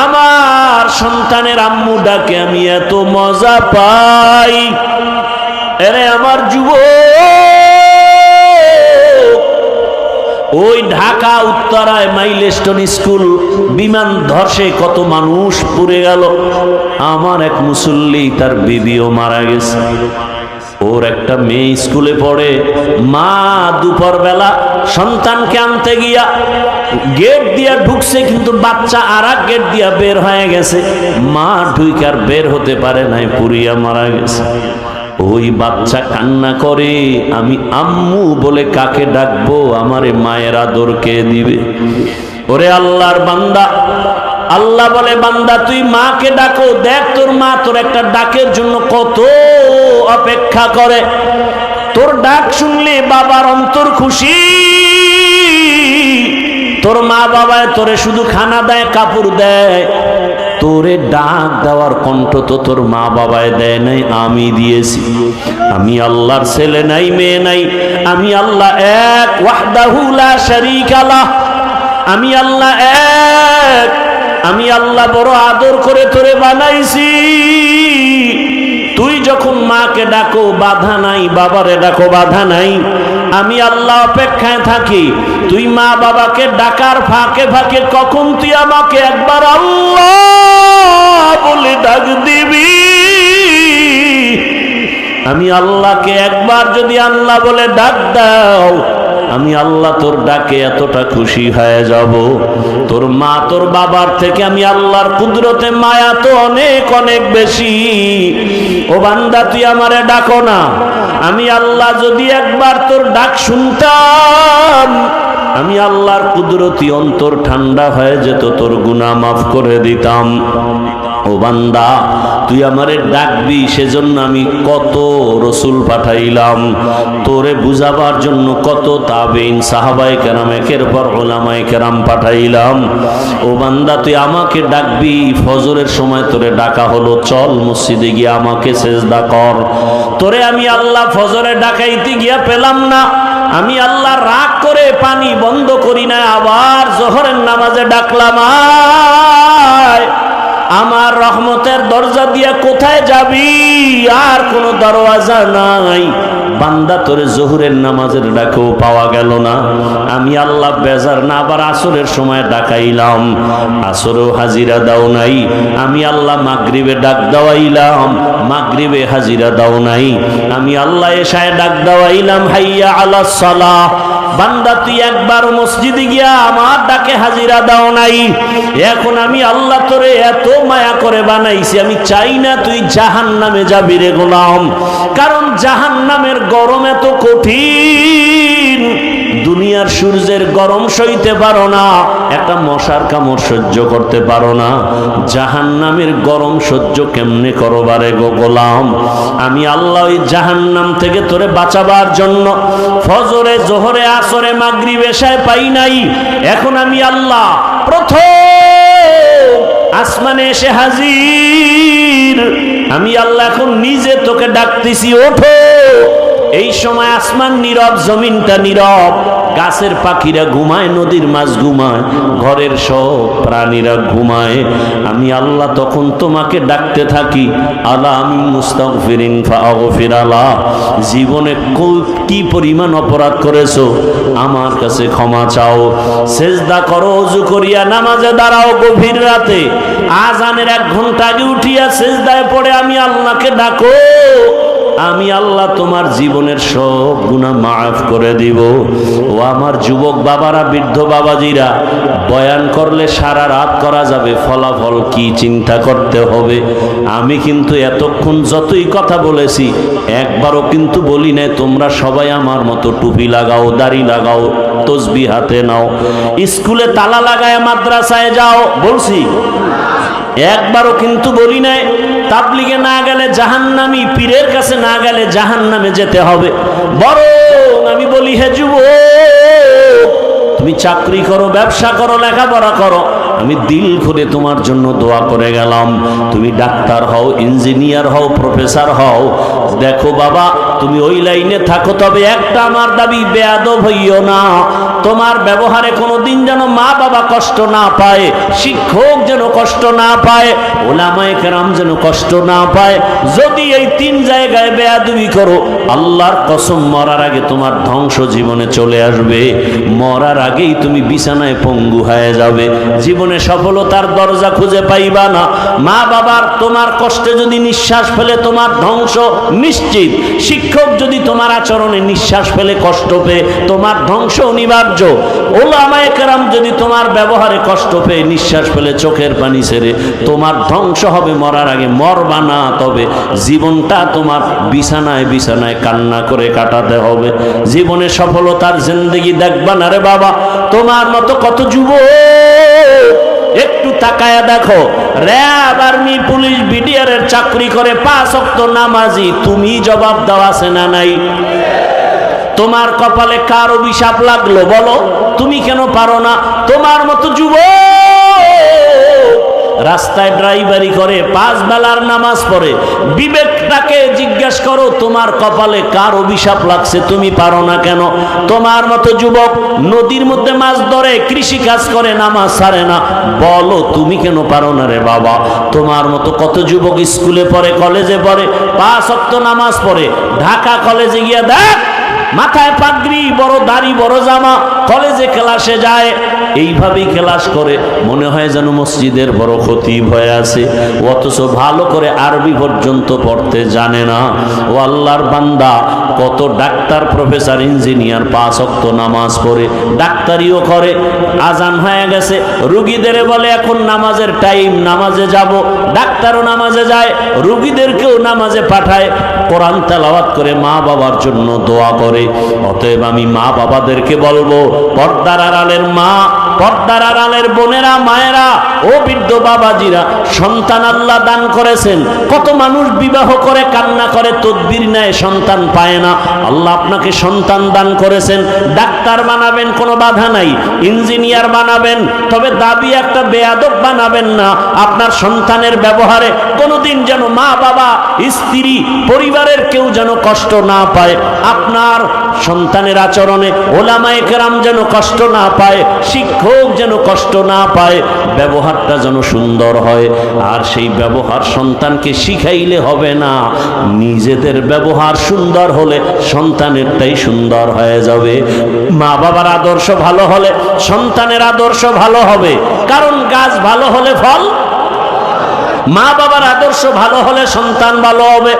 আমার সন্তানের আম্মু ডাকে আমি এত মজা পাই। এরে আমার যুবক, ওই ঢাকা উত্তরায় মাইলস্টোন স্কুল বিমান ধসে কত মানুষ পুড়ে গেল। আমার এক মুসল্লি, তার বিবিও মারা গেছে। ওর একটা মেয়ে স্কুলে পড়ে, মা দুপুর বেলা সন্তানকে আনতে গিয়া গেট দিয়া ঢুকছে, কিন্তু বাচ্চা আর এক গেট দিয়া বের হয়ে গেছে। মা ঢুইকার বের হতে পারে নাই, পুড়িয়া মারা গেছে। ওই বাচ্চা কান্না করে, আমি আম্মু বলে কাকে ডাকবো? আমারে মায়ের আদর কে দিবে? ওরে আল্লাহর বান্দা, আল্লাহ বলে, বান্দা তুই মাকে ডাকো, দেখ তোর মা তোর একটা ডাকের জন্য কত অপেক্ষা করে। তোর ডাক শুনলে বাবার অন্তর খুশি। তোর মা বাবায় তোরে শুধু খানা দেয়, কাপড় দেয়, তোরে ডাক দেওয়ার কণ্ঠ তো তোর মা বাবায় দেয় নাই, আমি দিয়েছি। আমি আল্লাহর ছেলে নাই, মেয়ে নাই, আমি আল্লাহ এক, ওয়াহদাহু লা শারীকা লাহ। আমি আল্লাহ এক, আমি আল্লাহ বড় আদর করে তোরে বানাইছি। তুই যখন মাকে ডাকো বাধা নাই, বাবারে ডাকো বাধা নাই। আমি আল্লাহ অপেক্ষায় থাকি, তুই মা বাবাকে ডাকার ফাঁকে ফাঁকে কখন তুই আমাকে একবার আল্লাহ বলে ডাক দিবি। আমি আল্লাহকে একবার যদি আল্লাহ বলে ডাক দাও, আমি আল্লাহ তোর ডাকে এতটা খুশি হয়ে যাব। তোর মা তোর বাবার থেকে আমি আল্লাহর কুদরতে মায়া তো অনেক অনেক বেশি। ও বান্দা, তুই আমারে ডাকো না, আমি আল্লাহ যদি একবার তোর ডাক শুনতাম, আমি আল্লাহর কুদরতি অন্তর ঠান্ডা হয়ে যেত, তোর গুনাহ মাফ করে দিতাম। ও বান্দা, তুই আমারে ডাকবি, সেজন্য আমি কত রসুল পাঠাইলাম, তোরে বুঝাবার জন্য কত তাবেঈন, সাহাবায়ে কেরাম, একের পর উলামায়ে কেরাম পাঠাইলাম। ও বান্দা, তুই আমাকে ডাকবি, ফজরের সময় তোরে ডাকা হলো, চল মসজিদে গিয়ে আমাকে সেজদা কর। তোরে আমি আল্লাহ ফজরে ডাকাইতে গিয়া পেলাম না, আমি আল্লাহ রাগ করে পানি বন্ধ করি না, আবার জোহরের নামাজে ডাকলাম, আয় আমার রহমতের দরজা দিয়া কোথায় যাবি? আর কোনো দরওয়াজা নাই। বান্দা তোরে জোহরের নামাজের ডাকেও পাওয়া গেল না, আমি আল্লাহ বেজার না আবার আসরের সময় ডাকাইলাম, আসরেও হাজিরা দাও নাই, আমি আল্লাহ মাগরিবে ডাক দাওয়াইলাম, মাগরিবে হাজিরা দাও নাই, আমি আল্লাহ এশায় ডাক দাওয়াইলাম হাইয়া আলাস সালাহ, বান্দা তুই একবার মসজিদে গিয়া আমার ডাকে হাজিরা দাও নাই। এখন আমি আল্লাহ তোরে এত মায়া করে বানাইছি, আমি চাই না তুই জাহান্নামে যাবি রে গোলাম, কারণ জাহান্নামের গরম এত কঠিন, দুনিয়ার সূর্যের গরম সইতে পারো না, একটা মশার কামড় সহ্য করতে পারো না, জাহান্নামের গরম সহ্য কেমনে করবারে গো গোলাম। আমি আল্লাহ ওই জাহান্নাম থেকে তোরে বাঁচাবার জন্য ফজরে জোহরে আসরে মাগরিব এশায় পাই নাই, এখন আমি আল্লাহ প্রথম আসমানে এসে হাজির, আমি আল্লাহ এখন নিজে তোকে ডাকতেছি ওঠো। এই সময় আসমান নীরব, জমিনটা নীরব, গাছের পাখিরা ঘুমায়, নদীর মাছ ঘুমায়, ঘরের সব প্রাণীরা ঘুমায়, আমি আল্লাহ তখন তোমাকে ডাকতে থাকি, আলা আমি মুস্তাগফিরিন ফাগফির আলা, জীবনে কি পরিমাণ অপরাধ করেছো আমার কাছে ক্ষমা চাও, সেজদা করো, ওযু করিয়া নামাজে দাঁড়াও, গভীর রাতে আজানের 1 ঘন্টা আগে উঠিয়া সেজদায় পড়ে আমি আল্লাহকে ডাকো, আমি আল্লাহ তোমার জীবনের সব গুনাহ মাফ করে দিব। ও আমার যুবক বাবারা, বৃদ্ধ বাবাজিরা, বয়ান করলে সারা রাত করা যাবে, ফলাফল কি চিন্তা করতে হবে। আমি কিন্তু এতক্ষণ যতই কথা বলেছি একবারও কিন্তু বলি নাই তোমরা সবাই আমার মতো টুপি লাগাও, দাড়ি লাগাও, তসবিহ হাতে নাও, স্কুলে তালা লাগায় মাদ্রাসায় যাও, বলছি? একবারও কিন্তু বলি নাই তাবলিগে না গেলে জাহান্নামী, পীরের কাছে না গেলে জাহান্নামে যেতে হবে। বরং আমি বলি হে যুবক, তুমি চাকরি করো, ব্যবসা করো, লেখাপড়া করো, আমি দিল করে তোমার জন্য দোয়া করে গেলাম, তুমি ডাক্তার হও, ইঞ্জিনিয়ার হও, প্রফেসর হও, দেখো বাবা তুমি ওই লাইনে থাকো, তবে একটা আমার দাবি, বেয়াদব হইও না, তোমার ব্যবহারে কোনোদিন যেন মা বাবা কষ্ট না পায়, শিক্ষক যেন কষ্ট না পায়, ওলামায়ে কেরাম যেন কষ্ট না পায়। যদি এই 3 জায়গায় বেয়াদবি করো, আল্লাহর কসম মরার আগে তোমার ধ্বংস জীবনে চলে আসবে, মরার আগেই তুমি বিছানায় পঙ্গু হয়ে যাবে, জীবনে সফলতার দরজা খুঁজে পাইবা না। মা বাবার তোমার কষ্টে যদি নিঃশ্বাস ফেলে তোমার ধ্বংস নিশ্চিত, শিক্ষক যদি তোমার আচরণে নিঃশ্বাস ফেলে কষ্ট পেয়ে তোমার ধ্বংস অনিবার্য, ওলামায়ে কেরাম যদি তোমার ব্যবহারে কষ্ট পেয়ে নিঃশ্বাস ফেলে চোখের পানি ছেড়ে তোমার ধ্বংস হবে, মরার আগে মরবা না, তবে জীবনটা তোমার বিছানায় বিছানায় কান্না করে কাটাতে হবে, জীবনে সফলতার জিন্দেগি দেখবা না রে বাবা। তোমার মতো কত যুবক একটু তাকায়া দেখো, র‍্যাব, আর্মি, পুলিশ, বিডিআর এর চাকরি করে, 5 ওয়াক্ত নামাজি, তুমি জবাব দাও আছে না নাই? তোমার কপালে কার অভিশাপ লাগলো বলো? তুমি কেন পারো না? তোমার মতো যুবক রাস্তায় ড্রাইভারি করে, 5 বেলার নামাজ পড়ে, বিবেকটাকে জিজ্ঞেস করো তোমার কপালে কার অভিশাপ লাগছে, তুমি পারো না কেন? তোমার মতো যুবক নদীর মধ্যে মাছ ধরে, কৃষি কাজ করে, নামাজ ছাড়ে না, বলো তুমি কেন পারো না রে বাবা? তোমার মতো কত যুবক স্কুলে পড়ে, কলেজে পড়ে, 5 ওয়াক্ত নামাজ পড়ে, ঢাকা কলেজে গিয়ে দেখ মাথায় পাগড়ি, বড় দাড়ি, বড় জামা, কলেজে ক্লাসে যায়, এইভাবেই ক্লাস করে, মনে হয় যেন মসজিদের বড় খতিব হয়ে আছে, অথচ ভালো করে আরবি পর্যন্ত পড়তে জানে না। ও আল্লাহর বান্দা, কত ডাক্তার, প্রফেসর, ইঞ্জিনিয়ার 5 ওয়াক্ত নামাজ পড়ে, ডাক্তারিও করে, আজান হয়ে গেছে, রুগীদের বলে এখন নামাজের টাইম, নামাজে যাব, ডাক্তারও নামাজে যায়, রুগীদেরকেও নামাজে পাঠায়, কোরআন তেলাওয়াত করে, মা বাবার জন্য দোয়া করে। অতএব আমি মা বাবাদেরকে বলবো, পর্দার আড়ালের মা, পর্দার আড়ালের বোনেরা, মায়েরা, ও বৃদ্ধ বাবাজিরা, সন্তান আল্লাহ দান করেছেন, কত মানুষ বিবাহ করে কান্না করে, তদবির নেয়, সন্তান পায় না, আল্লাহ আপনাকে সন্তান দান করেছেন, ডাক্তার বানাবেন, কোনো বাধা নাই, ইঞ্জিনিয়ার বানাবেন, তবে দাবি একটা বেয়াদব বানাবেন না, আপনার সন্তানের ব্যবহারে কোনোদিন যেন মা বাবা, স্ত্রী, পরিবারের কেউ যেন কষ্ট না পায়, আপনার সন্তানের আচরণে ওলামায়ে কেরাম যেন কষ্ট না পায়, শিক্ষক শিক্ষক যেন কষ্ট না পায়, ব্যবহারটা যেন সুন্দর হয়। আর সেই ব্যবহার সন্তানকে শিখাইলে হবে না, নিজেদের ব্যবহার সুন্দর হলে সন্তানেরটাই সুন্দর হয়ে যাবে। মা বাবার আদর্শ ভালো হলে সন্তানের আদর্শ ভালো হবে, কারণ গাছ ভালো হলে ফল, মা বাবার আদর্শ ভালো হলে সন্তান ভালো হবে।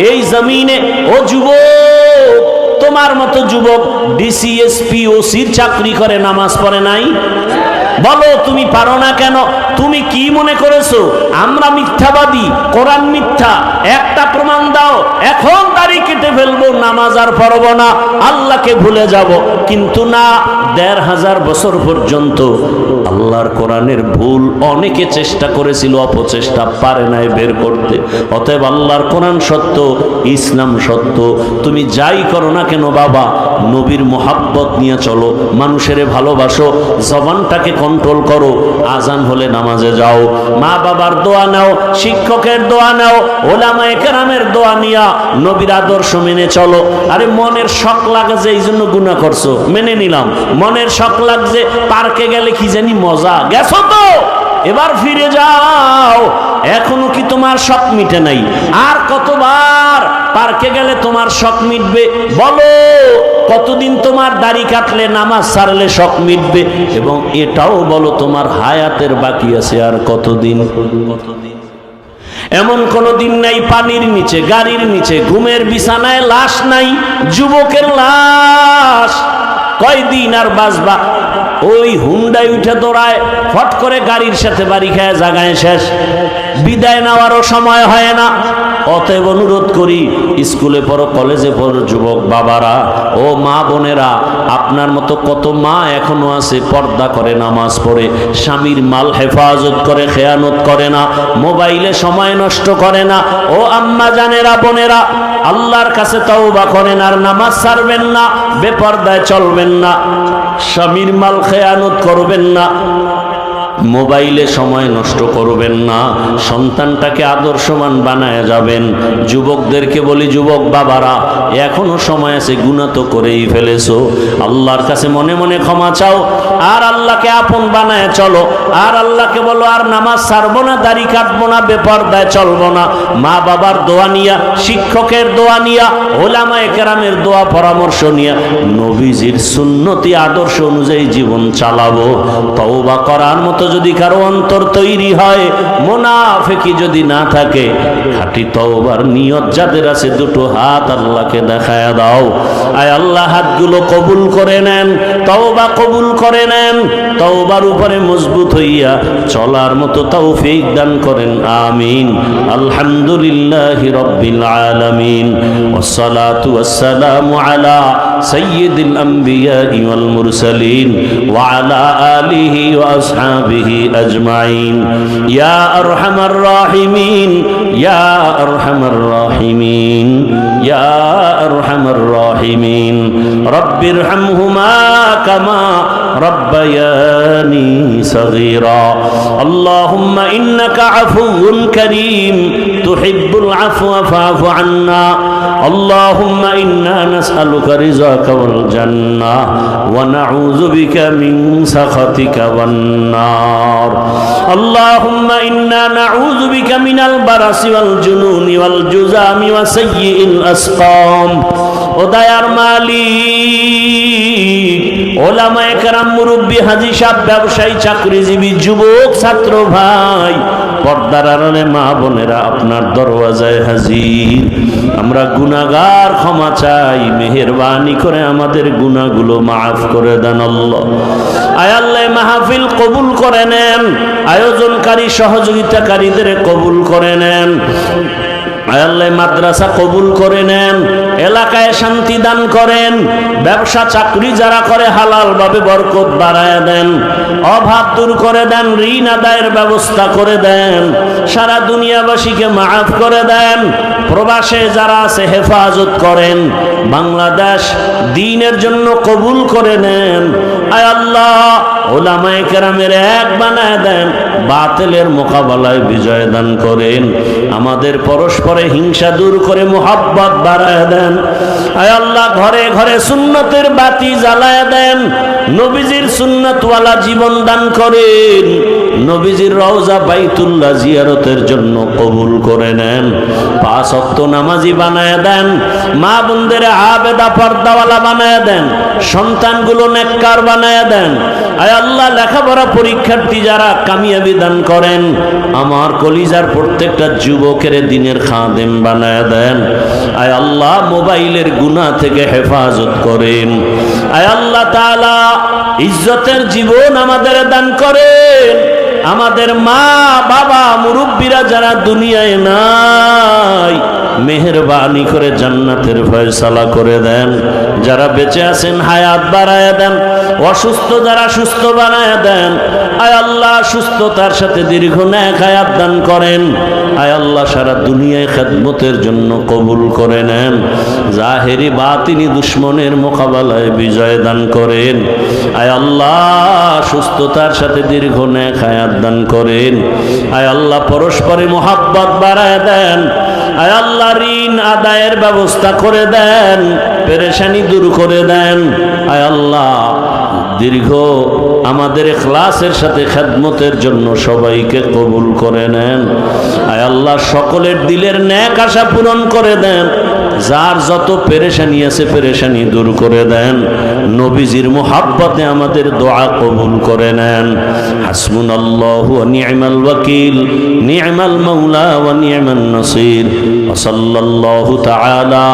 এই জমিনে ও যুবক, তোমার মতো যুবক ডিসিএসপি ওসির চাকরি করে নামাজ পড়ে নাই? বলো তুমি পারো না কেন? তুমি কি মনে করেছো আমরা মিথ্যাবাদী, কোরআন মিথ্যা? একটা প্রমাণ দাও, এখন দাড়ি কেটে ফেলবো, নামাজ আর পড়বো না, আল্লাহকে ভুলে যাব। কিন্তু না, ১৫০০ বছর পর্যন্ত আল্লাহর কোরআনের ভুল অনেকে চেষ্টা করেছিল, অপচেষ্টা পারে নাই বের করতে। অতএব আল্লাহর কোরআন সত্য, ইসলাম সত্য। তুমি যাই করো না কেন বাবা, নবীর মোহাব্বত নিয়ে চলো, মানুষের ভালোবাসো, জবানটাকে কন্ট্রোল করো, আজান হলে নামাজে যাও, মা বাবার দোয়া নাও, শিক্ষকের দোয়া নাও, ওলামায়ে কেরামের দোয়া নিয়া নবীর আদর্শ মেনে চলো। আরে মনের শখ লাগে যে এই জন্য গুনাহ করছো, মেনে নিলাম। মনের শখ লাগছে পার্কে গেলে কি জানি মজা, গেছো তো এবার ফিরে যাও। এখনো কি তোমার শখ মিটে নাই? আর কতবার পার্কে গেলে তোমার শখ মিটবে বলো? কতদিন তোমার দাড়ি কাটলে, নামাজ ছাড়লে শখ মিটবে? এবং এটাও বলো তোমার হায়াতের বাকি আছে আর কতদিন? এমন কোন দিন নাই পানির নিচে, গাড়ির নিচে, ঘুমের বিছানায় লাশ নাই, যুবকের লাশ। কয়দিন আর বাঁচবা? ওই হুন্ডায় উঠে দৌড়ায়, ফট করে গাড়ির সাথে বাড়ি খায়, জাগায় শেষ, বিদায় নেওয়ারও সময় হয় না। অতএব অনুরোধ করি, স্কুলে পড়ো, কলেজে পড়ো যুবক বাবারা, ও মা বোনেরা, আপনার মতো কত মা এখনো আছে পর্দা করে, নামাজ পড়ে, স্বামীর মাল হেফাজত করে, খেয়ানত করে না, মোবাইলে সময় নষ্ট করে না। ও আম্মা জানেরা, বোনেরা, আল্লাহর কাছে তওবা করেন আর নামাজ ছাড়বেন না, বেপর্দায় চলবেন না, স্বামীর মাল খেয়ানত করবেন না, মোবাইলে সময় নষ্ট করবেন না, সন্তানটাকে আদর্শমান বানায় যাবেন। যুবকদেরকে বলি, যুবক বাবারা, এখনো সময় আছে, গুনাহ তো করেই ফেলেছো, আল্লাহর কাছে মনে মনে ক্ষমা চাও, আর আল্লাহকে আপন বানায় চলো। আর আল্লাহকে বলো, আর নামাজ ছাড়বো না, দাড়ি কাটবো না, বেপরদায় চলবো না, মা বাবার দোয়া নিয়া, শিক্ষকের দোয়া নিয়া, ওলামায়ে কেরামের দোয়া পরামর্শ নিয়া, নবীজির সুন্নতি আদর্শ অনুযায়ী জীবন চালাবো। তওবা করার মতো যদি কারো অন্তর তৈরি হয়, মুনাফিকি যদি না থাকে, খাঁটি তওবার নিয়ত যাদের আছে, দুটো হাত আল্লাহকে দেখায়া দাও। আয় আল্লাহ, হাতগুলো কবুল করে নেন, তওবা কবুল করে নেন, তওবার উপরে মজবুত হইয়া চলার মতো তৌফিক দান করেন, আমিন। আলহামদুলিল্লাহি রাব্বিল আলামিন, ওয়াসসালাতু ওয়াসসালামু আলা সাইয়্যিদিল আমবিয়া ওয়াল মুরসালিন ওয়া আলা আলিহি ওয়া আসহাবিহি আজমাইন। ইয়া আরহামার রাহিমিন, ইয়া আরহামার রাহিমিন, ইয়া আরহামার রাহিমিন। রব্বিরহামহুমা কামা রব্বায়ানি সগীরা। আল্লাহুম্মা ইন্নাকা আফুউন কারীম তুহিব্বুল আফওয়া ফা'ফু আন্না। আল্লাহুম্মা ইন্না নাসআলুকা রিযাকা ওয়াল জান্নাহ ওয়া নাউযু বিকা মিন সাখাতিকা ওয়ান নার। আল্লাহুম্মা ইন্না নাউযু বিকা মিনাল বারাসি ওয়াল জুনুনি ওয়াল জুযামি ওয়া সাইয়্যিল আসকাম। ও দয়ার মালিক, ওলামায়ে কেরাম, মুরব্বী, হাজী সাহেব, ব্যবসায়ী, চাকরিজীবী, যুবক, ছাত্র ভাই, পর্দার আড়ালে মা বোনেরা, আপনার দরওয়াজায় হাজির। আমরা গুনাহগার, ক্ষমা চাই, মেহেরবানি করে আমাদের গুনাহগুলো মাফ করে দেন আল্লাহ। আয় আল্লাহ, মাহফিল কবুল করে নেন, আয়োজনকারী সহযোগিতাকারীদের কবুল করে নেন। আয় আল্লাহ, মাদ্রাসা কবুল করে নেন, এলাকায় শান্তি দান করেন, ব্যবসা চাকরি যারা করে হালাল ভাবে বরকত বাড়ায় দেন, অভাব দূর করে দেন, ঋণ আদায়ের ব্যবস্থা করে দেন, সারা দুনিয়াবাসীকে মাফ করে দেন। প্রবাসে যারা আছে হেফাজত করেন, বাংলাদেশ দ্বীনের জন্য কবুল করে নেন। আয় আল্লাহ, ওলামায়ে কেরামের এক বানায় দেন, বাতিলের মোকাবেলায় বিজয় দান করেন। আমাদের পরস্পরে হিংসা দূর করে মুহাব্বত বাড়ায় দেন। আয় আল্লাহ, ঘরে ঘরে সুন্নতের বাতি জ্বালায় দেন। নবীজির সুন্নতওয়ালা জীবন দান করেন। নবীজির রওজা বাইতুল্লাহ জিয়ারতের জন্য কবুল করে নেন। 5 ওয়াক্ত নামাজি বানায় দেন। মা বোনদের আবেদা পর্দাওয়ালা বানায় দেন। সন্তানগুলো নেককার বানায় দেন। আয় আল্লাহ, লেখাপড়া পরীক্ষার্থী যারা কামিয়াবি দান করেন। আমার কলিজার প্রত্যেকটা যুবকের দিনের খাদেম বানায় দেন। আয় আল্লাহ, মোবাইলের গুনাহ থেকে হেফাজত করেন। আয় আল্লাহ তাআলা, ইজ্জতের জীবন আমাদের দান করেন। আমাদের মা বাবা মুরব্বীরা যারা দুনিয়ায় নাই, মেহেরবানি করে জান্নাতের ফয়সালা করে দেন। যারা বেঁচে আছেন হায়াত বাড়ায় দেন। অসুস্থ যারা সুস্থ বানায় দেন। আয় আল্লাহ, সুস্থতার সাথে দীর্ঘ নেক হায়াত দান করেন। আয় আল্লাহ, সারা দুনিয়ায় খেদমতের জন্য কবুল করে নেন। জাহেরি বাতিনি দুশ্মনের মোকাবেলায় বিজয় দান করেন। আয় আল্লাহ, সুস্থতার সাথে দীর্ঘ নেক হায়াত দান করেন। আয় আল্লাহ, পরস্পরে মুহাব্বত বাড়ায় দেন। আয় আল্লাহ, ঋণ আদায়ের ব্যবস্থা করে দেন। পেরেশানি দূর করে দেন। আয় আল্লাহ, দীর্ঘ আমাদের ইখলাসের সাথে খেদমতের জন্য সবাইকে কবুল করে নেন। আয় আল্লাহ, সকলের দিলের নেক আশা পূরণ করে দেন। যার যত পেরেশানি আছে পেরেশানি দূর করে দেন। নবীজির মুহাব্বতে আমাদের দোয়া কবুল করে নেন। হাসবুনাল্লাহু ওয়া নি'মাল ওয়াকিল, নি'মাল মাওলা ওয়া নি'মান নাসির। ওয়া সাল্লাল্লাহু তাআলা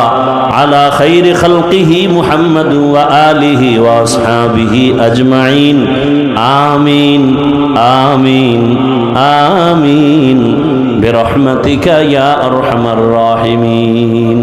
আলা খাইরি খালকিহি মুহাম্মাদ ওয়া আলিহি ওয়া আসহাবিহি আজমাইন। আমিন আমিন আমিন বিরহমাতিকা ইয়া আরহামার রাহিমিন।